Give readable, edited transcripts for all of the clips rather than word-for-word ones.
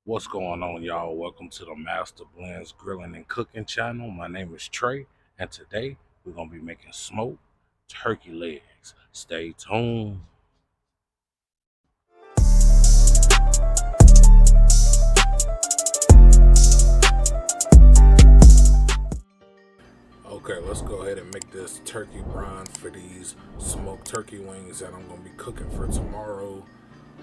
What's going on, y'all? Welcome to the Mastablendz Grilling and Cooking channel. My name is Trey, and today we're going to be making smoked turkey legs. Stay tuned. Okay, let's go ahead and make this turkey brine for these smoked turkey wings that I'm going to be cooking for tomorrow.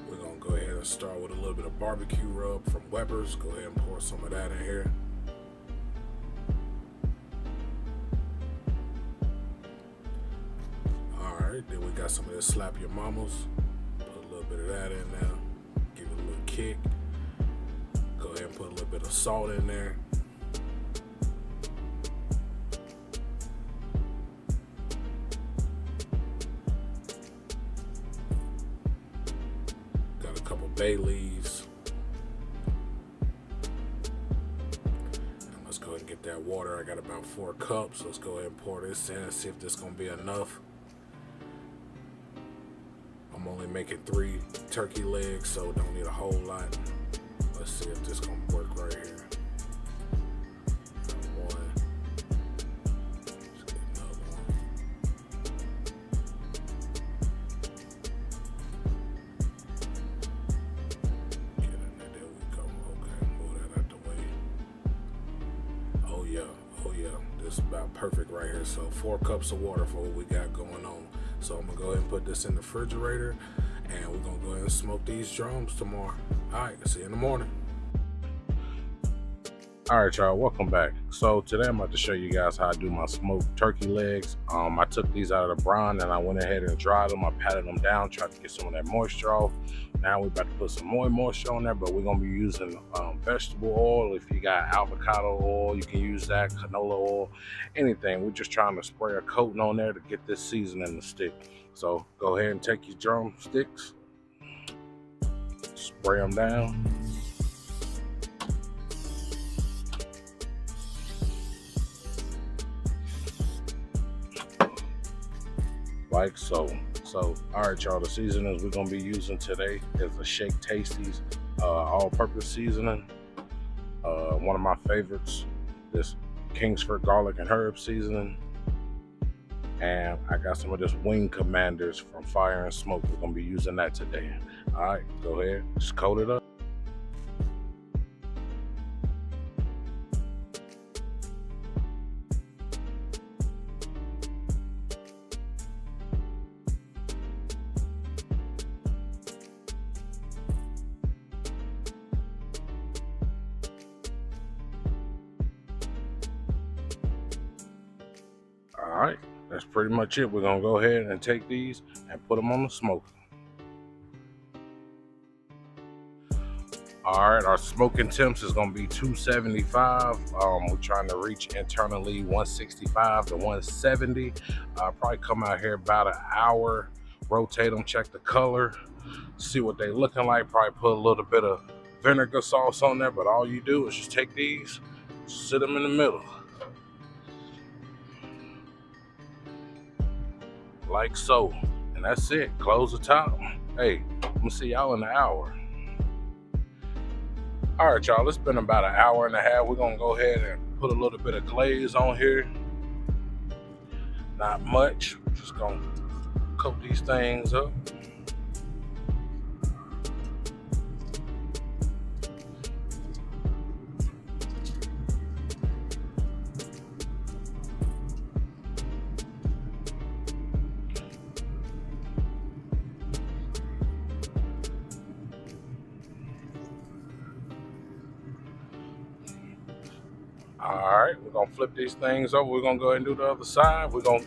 We're going to go ahead and start with a little bit of barbecue rub from Webbers. Go ahead and pour some of that in here. Alright, then we got some of this Slap Your Mamas. Put a little bit of that in there. Give it a little kick. Go ahead and put a little bit of salt in there. Got a couple bay leaves. And let's go ahead and get that water. I got about 4 cups. Let's go ahead and pour this in and see if this is going to be enough. I'm only making 3 turkey legs, so don't need a whole lot. Let's see if this is gonna work right here. One. Let's get another one. Get in there, there we go. Okay, move that out the way. Oh yeah, this is about perfect right here. So 4 cups of water for what we got going on. So I'm gonna go ahead and put this in the refrigerator, and we're gonna go ahead and smoke these drums tomorrow. All right, see you in the morning. All right, y'all, welcome back. So today I'm about to show you guys how I do my smoked turkey legs. I took these out of the brine and I went ahead and dried them. I patted them down, tried to get some of that moisture off. Now we're about to put some more moisture on there, but we're gonna be using vegetable oil. If you got avocado oil, you can use that, canola oil, anything. We're just trying to spray a coating on there to get this seasoning to stick. So go ahead and take your drumsticks, spray them down. Like so. So, all right, y'all, the seasonings we're gonna be using today is the Shake Tasties all-purpose seasoning. One of my favorites, this Kingsford garlic and herb seasoning. And I got some of this Wing Commanders from Fire and Smoke. We're gonna be using that today. All right, go ahead, just coat it up. All right, that's pretty much it. We're gonna go ahead and take these and put them on the smoker. All right, our smoking temps is gonna be 275. We're trying to reach internally 165 to 170. Probably come out here about an hour, rotate them, check the color, see what they looking like. Probably put a little bit of vinegar sauce on there, but all you do is just take these, sit them in the middle. Like so, and that's it. Close the top. Hey, I'm gonna see y'all in an hour. All right, y'all, it's been about an hour and a half. We're gonna go ahead and put a little bit of glaze on here. Not much. We're just gonna coat these things up. All right, we're gonna flip these things over. We're gonna go ahead and do the other side. We're gonna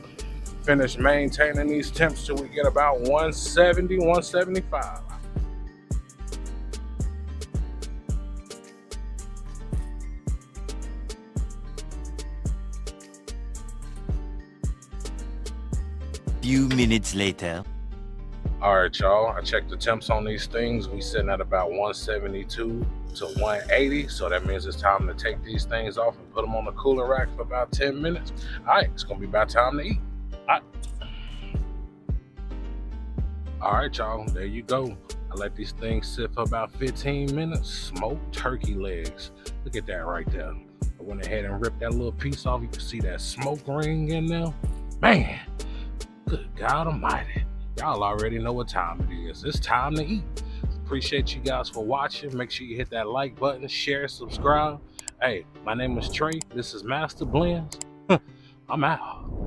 finish maintaining these temps till we get about 170, 175. Few minutes later. All right, y'all, I checked the temps on these things. We sitting at about 172 to 180, so that means it's time to take these things off and put them on the cooling rack for about 10 minutes. All right, it's gonna be about time to eat. All right, y'all, there you go. I let these things sit for about 15 minutes. Smoked turkey legs. Look at that right there. I went ahead and ripped that little piece off. You can see that smoke ring in there. Man, good God almighty. Y'all already know what time it is. It's time to eat. Appreciate you guys for watching. Make sure you hit that like button, share, subscribe. Hey, my name is Trey. This is Mastablendz. I'm out.